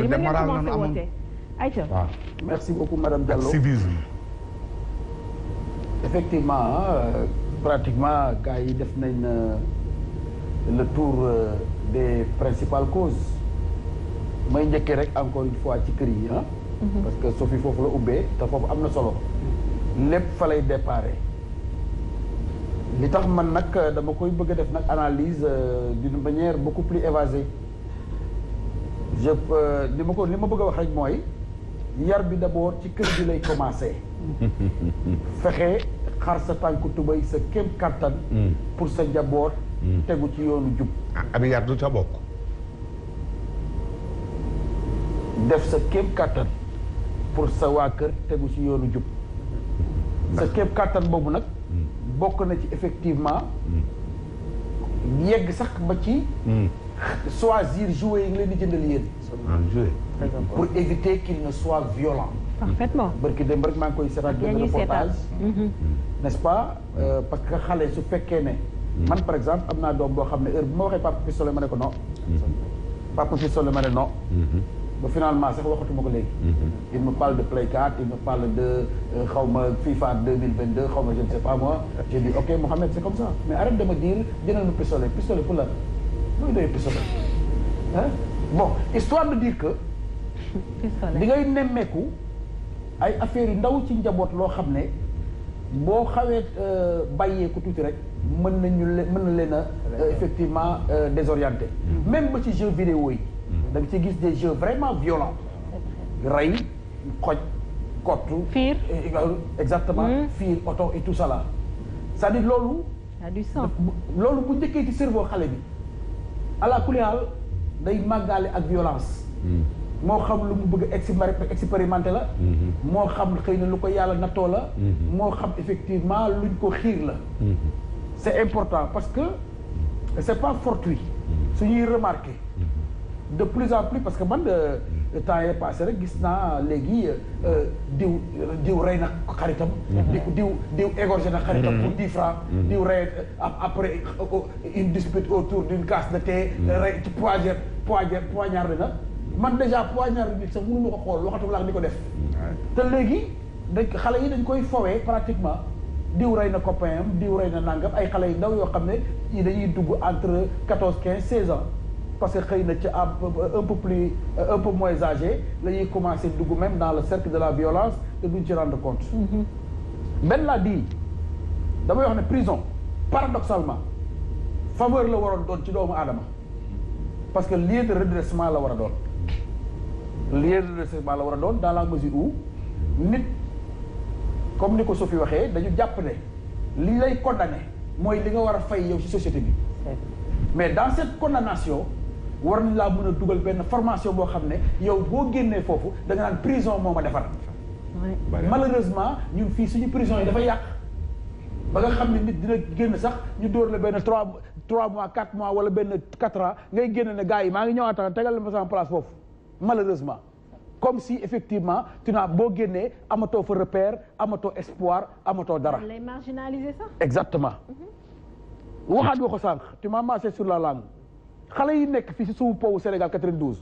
léegi na ngeen commencé woote ayca. waaw merci beaucoup madame Diallo. civisme. effectivement pratiquement gars yi def nañ le tour des principales causes may njëkkee rek encore une fois ci kër yi parce que Sophie foofu la ubbee te foofu am na solo lépp fa lay déparé li tax man nag dama koy bëgg a def nag analyse d'une manière beaucoup plus évasée li ma bëgg a wax rek mooy yar bi d'abord ci kër gi lay commencé fexe xar sa tànku tubay sa kéem kattan pour sa njaboot tegu ci yoonu jub abi yar du ca bokk def sa kéem kattan pour sa waa kër tegu ci yoonu jub sa kéem kattan boobu nag bokk na ci effectivement yegg sax ba ci choisir jouer yi ngi leen di jëndal yéen pour éviter qu'il ne soit violent parfaitement barki dem rek maa ngi koy seetaan benn reportage n'est-ce pas parce que xale su fekkee ne man par exemple am naa doom boo xam ne heure bu ma waxee papa pistolet ma ne ko non papa pistolet ma ne non ba finalement sax waxatuma ko léegi il me parle de Play 4 il me parle de xaw ma FIFA 2022 xaw ma je ne sais pas moi j'ai dit ok Mohamed c'est comme ça mais arrête de me dire jëndal ma pistolet pour la looy doy pistolet bon histoire de dire que di ngay nemmeeku ay affaires yu ndaw ci njaboot loo xam ne boo xawee bàyyeeku tuuti rek mën na leen a effectivement désorienté même ba ci jeux vidéo yi da nga ci gis des jeux vraiment violents rey xoj kottu fiir exactement fiir oto et tout ça là c'est-à-dire loolu a du sens loolu bu njëkkee ci cerveau xale bi ala kulli haal day màggaale ak violence moo xam lu mu bëgg expérimenter la moo xam xëy na lu ko yàlla nattoo la moo xam effectivement luñ ko xiir la c'est important parce que c'est pas fortuit suñuy remarquer de plus en plus parce que man de temps yii passé rek gis naa léegi diw rey na xaritam diw égorgé na xaritam pour 10 francs diw rey après une dispute autour d'une casse de thé rey ci poignard na man déjà poignard bi sax mënu ma ko xool waxatu laa di ko def te léegi xale yi dañ koy fowee pratiquement diw rey na copain am diw rey na nangam ay xale yu ndaw yoo xam ne yi dañuy dugg entre 14 15 16 ans parce que xëy na ci un peu moins âgé la ñuy commencer dugg même dans le cercle de la violence te duñ ci rendre compte benn laa di damay wax ne prison paradoxalement faveur la waroon doon ci doomu aadama parce que lieu de redressement la war a doon lieu de redressement la war a doon dans la mesure où nit comme ni ko Sophie waxee dañu jàpp ne li lay condamné mooy li nga war a fay yow ci société bi mais dans cette condamnation war nañ laa mën a dugal benn formation boo xam ne yow boo génnee foofu da nga naan prison moo ma defar malheureusement ñun fii suñu prison yi dafa yàq ba nga xam ne nit dina génn sax ñu dóor la benn 3 mois 4 mois wala benn 4 ans ngay génn ne gars yi maa ngi ñëwaat tegal la ma sama place foofu malheureusement comme si effectivement boo génnee amatoo fa repère amatoo espoir amatoo dara. lay marginaliser sax. exactement. waxaat nga ko sànq tu m'as marché sur la langue xale yi nekk fii si suufu powu Sénégal 92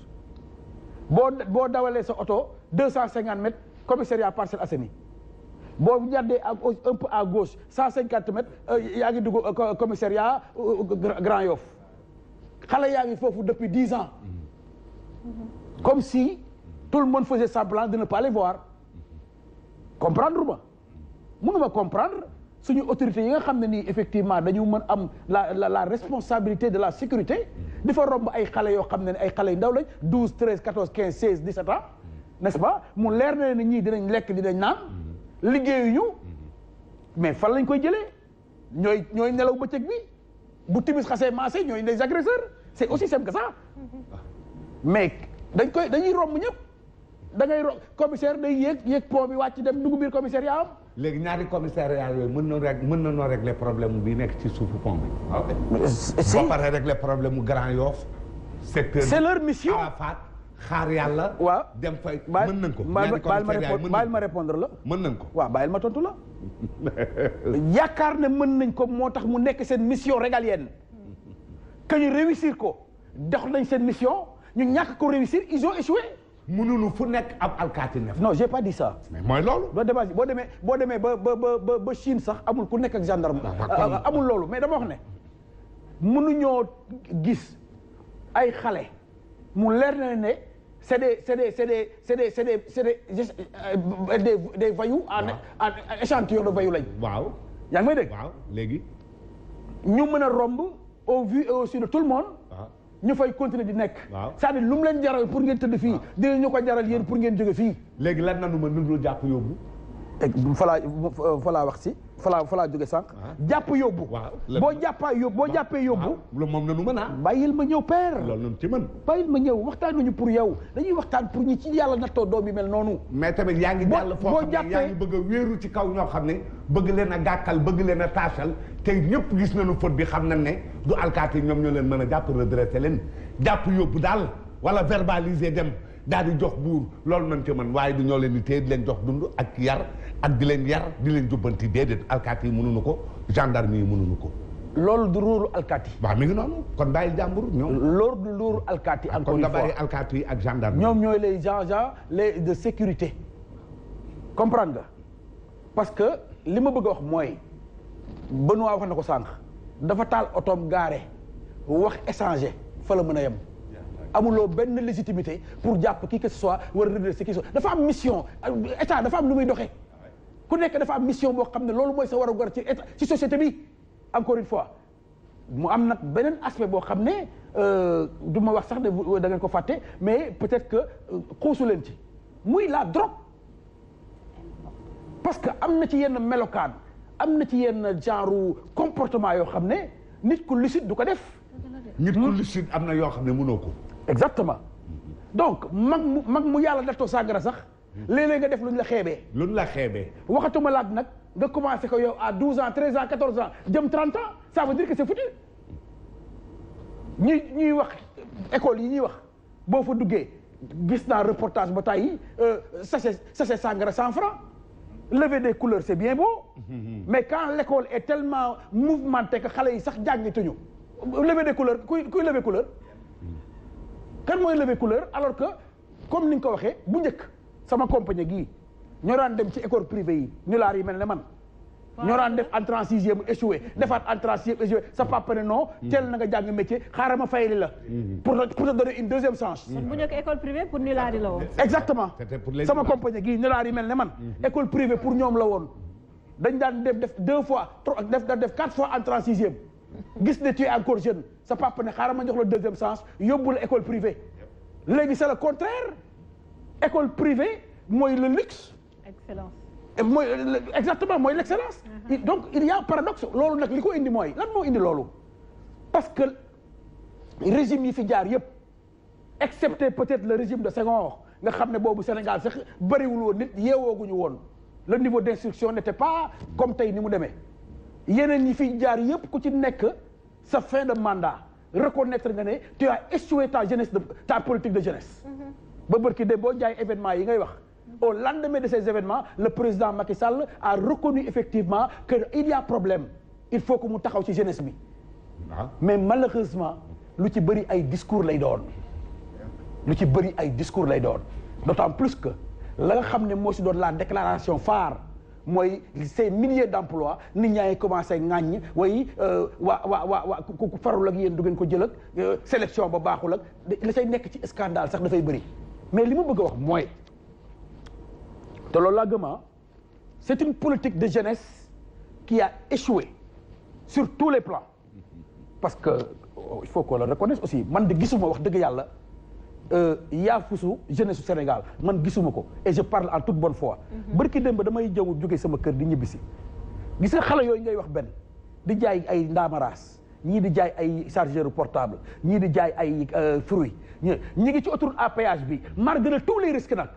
boo dawalee sa oto 250 mètres commissariat Parcelles Assainies boo jàddee un peu à gauche 150 mètres yaa ngi dugg commissariat Grand Yoff xale yaa ngi foofu depuis 10 ans comme si tout le monde faisait semblant de ne pas les voir comprendre ma mënuma comprendre suñu autorités yi nga xam ne nii effectivement dañu mën am la responsabilité de la sécurité di fa romb ay xale yoo xam ne ay xale yu ndaw lañ 12 13 14 15 16 17 ans n'est-ce pas mu leer na ne ñii dinañ lekk dinañ naan liggéeyuñu mais fan lañ koy jëlee ñooy nelaw bëccëg bi bu timis xasee maasé ñooy des agresseurs c'est aussi simple que ça mais dañuy romb ñëpp da ngay commissaire day yéeg pont bi wàcc dem dugg biir commissariat am. léegi ñaari commissariat yooyu mën na noo régler problème bi nekk ci suufu pont bi. si ba pare régler problème mu Grand Yoff. secteur c'est leur mission Arafat xaar yàlla. waaw dem fay mën nañ ko. bàyyil ma répondre la. mën nañ ko waaw bàyyil ma tontu la. yaakaar ne mën nañ ko moo tax mu nekk seen mission régalienne. que ñu réussir ko dox nañ seen mission ñu ñàkk ko réussir ils ont échoué. mënuñu fu nekk ab alkaati ne. non j'ai pas dit ça. mais mooy loolu. boo demee ba Chine sax amul ku nekk ak gendarme. amul loolu mais dama wax ne mënuñoo gis ay xale mu leer na ne c'est des voyous en échantillon de voyous lañ. waaw. yaa ngi may dégg. waaw léegi. ñu mën a romb au vu et au su de tout le monde. ñu fay continuer di nekk. waaw c'est-à-dire lu mu leen jaral pour ngeen tëdd fii. dinañu ko jaral yéen pour ngeen jóge fii. léegi lan nanu ma nunu jàpp yóbbu. falaa wax si falaa jóge sànq. jàpp yóbbu. waaw boo jàppee yóbbu. loolu moom nanu mën a. bàyyil ma ñëw père. loolu noonu ci mën. bàyyil ma ñëw waxtaanuñu pour yow dañuy waxtaan pour ñi ci yàlla nattoo doom yi mel noonu. mais tamit yaa ngi jàll foo xam ne yaa ngi bëgg a wéeru ci kaw ñoo xam ne bëgg leen a gàkkal bëgg leen a taasal te ñëpp gis nañu faute bi xam nañ ne du alkaati ñoom ñoo leen mën a jàpp redressé leen jàpp yóbbu daal wala verbaliser dem daal di jox buur loolu nañ ci mën waaye du ñoo leen di téye di leen jox dund ak yar ak di leen yar di leen jubbanti déedéet alkaati yi mënuñu ko gendarme yi mënuñu ko. loolu du ruuru alkaati. waaw mi ngi noonu kon bàyyi jàmbur ñoom. loolu du ruuru alkaati. encore kon une nga fois bàyyi alkaati yi ak gendarme. ñoom ñooy les agents les de sécurité comprendre nga parce que li ma bëgg a wax mooy Benoît wax na ko sànq dafa taal otoom gaare wax échanger fa la mën a yem. amuloo benn légitimité pour jàpp qui que ce soit war a redresser qui que ce soit dafa am mission état dafa am lu muy doxee ku nekk dafa am mission boo xam ne loolu mooy sa war a gar ci état ci société bi encore une fois mu am nag beneen aspect boo xam ne du ma wax sax ne da ngeen ko fàtte mais peut-être que xuusu leen ci muy la drogue parce que am na ci yenn melokaan am na ci yenn genre comportement yoo xam ne nit ku lucide du ko def. nit ku lucide am na yoo xam ne mënoo ko. exactement donc mag mu yàlla daftoo sàngara sax léeg-léeg nga def lu ñu la xeebee. lu ñu la xeebee. waxatuma laaj nag nga commencé ko yow à 12 ans 13 ans 14 ans jëm 30 ans ça veut dire que c'est foutu ñuy wax école yi ñuy wax boo fa duggee gis naa reportage ba tey sachet sàngara 100 francs lever des couleurs c'est bien beau mais quand l'école est tellement mouvementée que xale yi sax jàngituñu lever des couleurs kuy lever couleur kan mooy lever couleur alors que comme ni nga ko waxee bu njëkk sama compagnie gii ñoo daan dem ci école privée yi ñu laar yi mel ne man ñoo daan def entrée en sixième échoué defaat entrée en sixième échoué sa papa ne non teel na nga jàng métier xaaral ma fayali la pour te donner une deuxième chance. bu njëkk école privée pour ñu laar yi la woon. exactement sama compagnie gii ñu laar yi mel ne man école privée pour ñoom la woon dañ daan def 2 fois def 4 fois entrée en sixième gis ne tu es encore jeune sa papa ne xaaral ma jox la deuxième chance yóbbu la école privée léegi c'est le contraire école privée mooy le luxe. excellence. mooy exactement mooy l'excellence. Donc il y a un paradoxe loolu nag li ko indi mooy lan moo indi loolu parce que régime yi fi jaar yëpp excepté peut-être le régime de Senghor nga xam ne boobu Sénégal sax bëriwul woon nit yeewooguñu woon le niveau d'instruction n'était pas comme tey ni mu demee yeneen yi fi jaar yëpp ku ci nekk sa fin de mandat reconnaître nga ne tu as échoué ta jeunesse ta politique de jeunesse. ba bërki de boo jaay événement yi ngay wax. Au lendemain de ces événements le président Macky Sall a reconnu effectivement que il y a problème il faut que mu taxaw ci jeunesse bi mais malheureusement lu ci bëri ay discours lay doon d'autant plus que la nga xam ne moo si doon la déclaration phare mooy ces milliers d'emplois nit ñaa ngi commencé ŋàññ way waa ku farul ak yéen du ngeen ko jël ak sélection ba baaxul ak la say nekk ci scandale sax dafay bëri mais li ma bëgg a wax mooy te loolu laa gëm c'est une politique de jeunesse qui a échoué sur tous les plans parce que il faut qu'on le reconnaisse aussi man de gisuma wax dëgg yàlla yaa fusu jeunesse su Sénégal man gisuma ko et je parle en toute bonne foi barki démb damay jóge sama kër di ñibbisi gis nga xale yooyu ngay wax benn di jaay ay ndaamaraas ñii di jaay ay chargeur portable ñii di jaay ay fruits ñi ngi ci autoroute à péage bi malgré tous les risques nag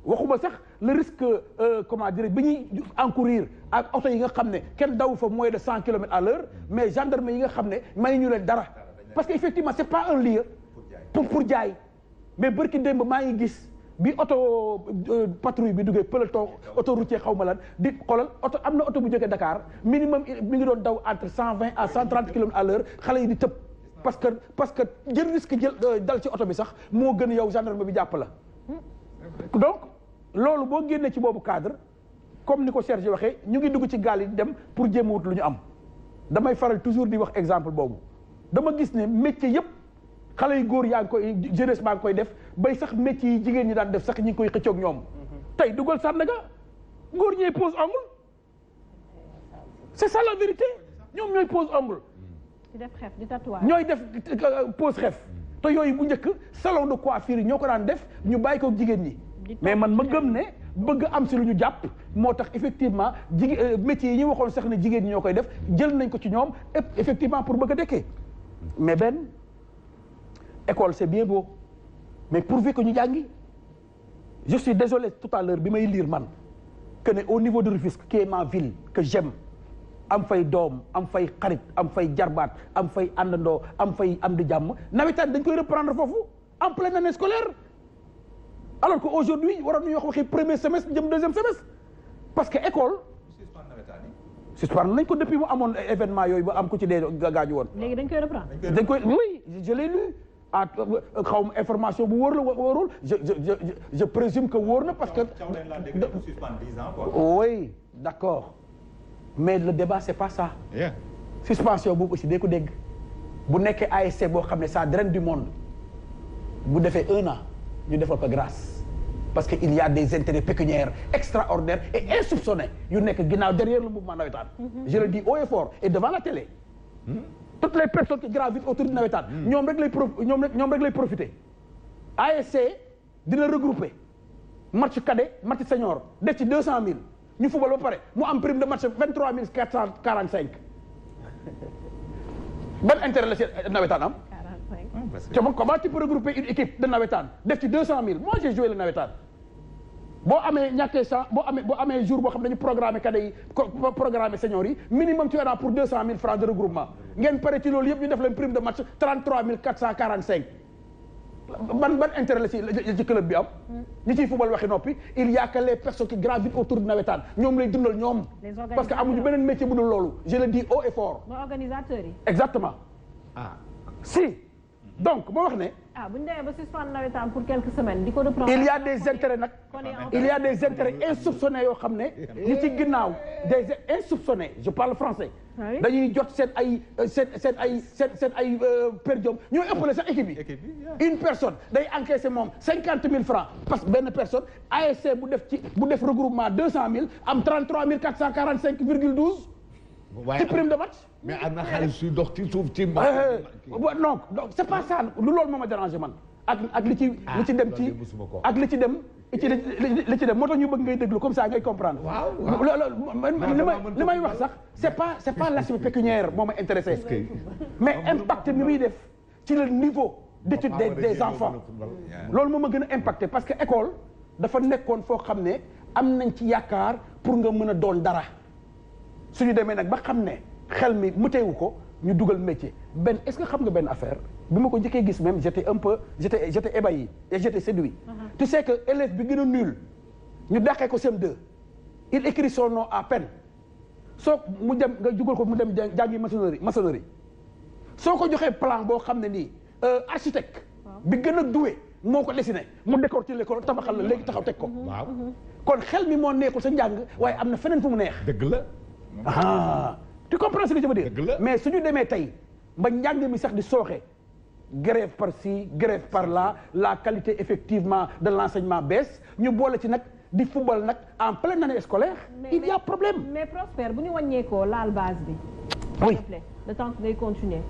waxuma sax le risque comment dire bi ñuy encourir ak oto yi nga xam ne kenn daw fa moins de 100 kilomètres à l'heure mais gendarme yi nga xam ne may ñu leen dara parce que effectivement c'est pas un lieu pour jaay mais bërki démb maa ngi gis bi oto patrouille bi duggee peloton auto routier xaw ma lan di xoolal oto am na oto bu jógee Dakar minimum mi ngi doon daw entre 120 à 130 kilomètres à l'heure xale yi di tëb parce que jël risque dal ci oto bi sax moo gën yow gendarme bi jàpp la donc loolu boo génnee ci boobu cadre comme ni ko Serge waxee ñu ngi dugg ci gaal yi dem pour jéem a wut lu ñu am damay faral toujours di wax exemple boobu dama gis ne métier yëpp xale yu góor yaa ngi koy jeunesse baa ngi koy def bay sax métier yi jigéen ñi daan def sax ñi ngi koy xëccoog ñoom tey dugal Sandaga góor ñooy pose ongle c'est ça la vérité ñoom ñooy pose ongle di def xef di tatouage ñooy def pose xef te yooyu bu njëkk salon de coiffure yi ñoo ko daan def ñu bàyyi ko jigéen ñi mais man ma gëm ne bëgg am si lu ñu jàpp moo tax effectivement jigéen métiers yi ñu waxoon sax ne jigéen ñi ñoo koy def jël nañ ko ci ñoom effectivement pour bëgg a dekkee mais benn école c'est bien beau mais pourvu que ñu jàngi je suis désolé tout à l'heure bi may lire man que ne au niveau de Rufisque qui est ma ville que j'aime am fay doom am fay xarit am fay jarbaat am fay àndandoo am fay am di jàmm nawetaan dañ koy reprendre foofu en pleine année scolaire alors que aujourd'hui waroon nañu wax waxi premier semestre jëm deuxième semestre parce que école suspendre nañ ko depuis mu amoon événement yooyu ba am ku ci dee gaañu woon léegi dañ koy reprendre dañ koy oui je l'ai lu ah xaw ma information bu wóor la wóorul je présume que wóor na parce que oui d'accord mais le débat c'est pas ça suspension boobu aussi day ko dégg bu nekkee ASC boo xam ne ça draine du monde bu defee 1 an ñu defal ko grâce parce que il y a des intérêts pécuniaires extraordinaires et insoupçonnés yu nekk ginnaaw derrière le mouvement navétane je le dis haut et fort et devant la télé toutes les personnes qui gravitent autour du navétane ñoom rek lay profiter ASC dina regrouper match cadet match senior def ci 200 000 ñu fubal ba pare mu am prime de match 23 445 ban intérêt la ci navétane am. 45. Comment tu peux regrouper une équipe de navétane def ci 200 000 moi j'ai joué le navétane boo amee ñàkkee boo amee jour boo xam ne dañu programmer cadet yi programmer senior yi minimum tu auras pour 200 000 francs de regroupement ngeen pare ci loolu yëpp ñu def leen prime de match 33 445. ban intérêt la ci club bi am ñi ciy football waxi noppi il y a que les personnes qui gravitent autour du navétane ñoom lay dundal ñoom parce que amuñu beneen métier bu dul loolu je le dis haut et fort mooy organisateurs yi exactement si donc moo wax ne bu ñu demee ba suspendre navétane pour quelques semaines di ko reprendre il y a des intérêts nag il y a des intérêts insoupçonnés yoo xam ne li ci ginnaaw des insoupçonnés je parle français dañuy jot seen ay per diem ñooy ëppale sax équipe yi une personne day encaisser moom 50 000 francs parce que benn personne ASC bu def regroupement 200 000 am 33 445,12 ci prime de match mais am na xaalis suy dox ci suuf ci non c'est pas ça lu loolu moo ma dérangé man ak li ci dem ci ak li ci dem moo tax ñu bëgg ngay déglu comme ça ngay comprendre li may wax sax c'est pas l'aspect pécuniaire moo ma intéressé mais impact mi muy def ci le niveau d'étude des enfants loolu moo ma gën a impacté parce que école dafa nekkoon foo xam ne am nañ ci yaakaar pour nga mën a doon dara suñu demee nag ba xam ne xel mi mu teewu ko ñu dugal métier benn est-ce que xam nga benn affaire bi ma ko njëkkee gis même j'étais ébahi et j'étais séduit tu sais que élève bi gën a nul ñu dàqee ko CM2 il écrit son nom à peine soo mu dem nga jugal ko mu dem jàngi maçonnerie soo ko joxee plan boo xam ne nii architecte bi gën a doué moo ko dessiné mu décortiquer ko tabaxal la léegi taxaw teg ko waaw kon xel mi moo neexul sa njàng waaye am na feneen fu mu neex dëgg la tu comprends ce que je veux dire mais suñu demee tey ba njàng mi sax di sooxe grève par-ci grève par-là la qualité effectivement de l'enseignement baisse ñu boole ci nag di football nag en pleine année scolaire il y a problème mais Prosper bu ñu wàññeekoo laal base bi oui le temps que ngay continuer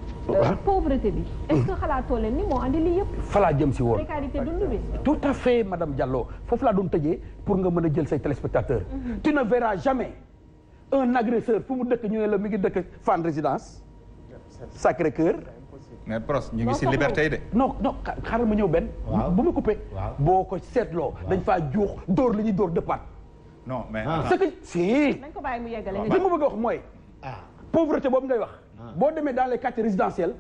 pauvreté bi est-ce que xalaatoo leen ni moo andi lii yëpp falaa jëm si woon précarité dund bi tout à fait madame Diallo foofu laa doon tëjee pour nga mën a jël say téléspectateurs tu ne verras jamais un agresseur fu mu dëkk ñu ne la mi ngi dëkk Fann Résidence Sacré-Cœur mais pros ñu ngi si liberté yi de non xaaral ma ñëw benn bu ma coupé boo ko seetloo dañ faa juux dóor li ñuy dóor dëppaat non mais c'est que si nañ ko bàyyi mu yeggale li ma bëgg a wax mooy pauvreté boobu ngay wax boo demee dans les quartiers résidentiels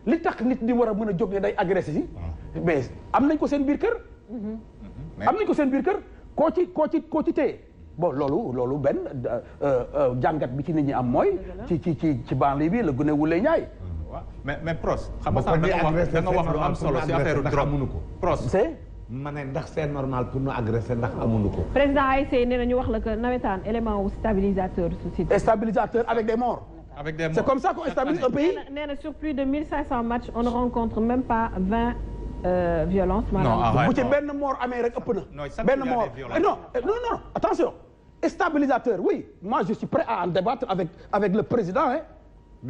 li tax nit di war a mën a jóg ne day agressé si mais am nañ ko seen biir kër am nañ ko seen biir kër koo ci téye bon loolu benn jàngat bi ci nit ñi am mooy ci banlieue bi la gune wulee ñaay mais pros xam nga sax da nga wax lu am solo si affaire drogue pros ma ne ndax c'est normal pour ñu agresser ndax amuñu ko. président ASC nee na ñu wax la que nawetaan élément wu stabilisateur société. Et stabilisateur avec des morts. Avec des morts. C'est comme ça qu'on stabilise un pays. nee na sur plus de 1500 matchs on ne rencontre même pas 20 violences. bu ci benn mort amee rek ëpp na. benn mort non attention. Stabilisateur oui moi je suis prêt à en débattre avec le président hein.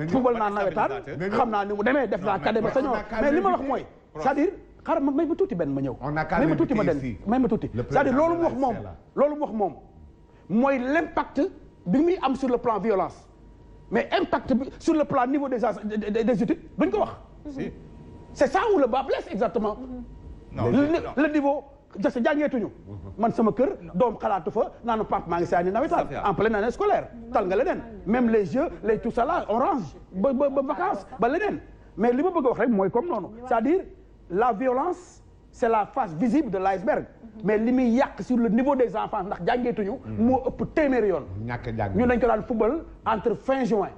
football naa nawetaan xam naa ni mu demee def naa cadre ba sañoo mais li ma wax mooy c'est-à-dire xaaral may ma tuuti benn ma ñëw. may ma tuuti ma dem may ma tuuti. c'est-à-dire loolu mu wax moom mooy l'impact bi muy am sur le plan violence mais impact bi sur le plan niveau des études duñ ko wax. c'est ça où le bas blesse exactement. le niveau. jase jàngeetuñu man sama kër doom xalaatu fa naanu pap maa ngi saani nawetaan en pleine année scolaire tal nga leneen même les jeux les tout ça là orange ba vacances ba leneen mais li ma bëgg a wax rek mooy comme noonu c'est-à-dire la violence c'est la face visible de l'iceberg mais li muy yàq sur le niveau des enfants ndax jàngeetuñu moo ëpp téeméeri yoon ñu dañ ko daan football entre fin juin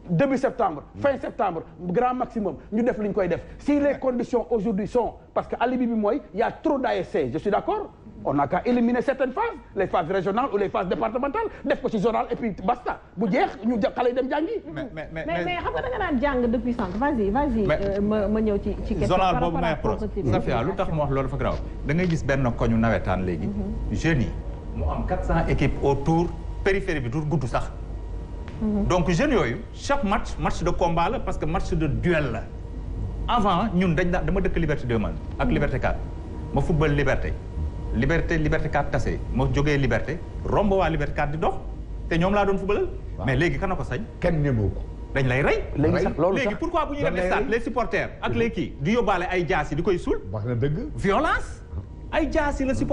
début septembre fin septembre grand maximum ñu def li ñu koy def si les conditions aujourd'hui sont parce que alibi bi mooy il y a trop d'ASC je suis d'accord on n'a qu'à éliminer certaines phases les phases régionales ou les phases départementales def ko ci zonal et puis basta bu jeex ñu xale yi dem jàngi. mais xam nga da nga naan jàng depuis sànq vas-y ma ñëw ci question. zonal boobu may pro Safia lu tax mu wax loolu dafa garaaw da ngay gis benn koñu nawetaan léegi jeunes yi mu am 400 équipes autour périphérie bi du gudd sax. donc jeunes yooyu chaque match de combat la parce que match de duel la avant ñun dama dëkk Liberté 2 man ak Liberté 4 ma football Liberté 4 tase ma jógee Liberté romb waa Liberté 4 di dox te ñoom laa doon footballal mais léegi kan na ko sañ kenn ñemewu ko dañ lay rey léegi pourquoi bu ñuy dem stade les supporters ak les kii di yóbbaale ay jaas yi di koy suul wax na dëgg violence ay jaas yi la supporter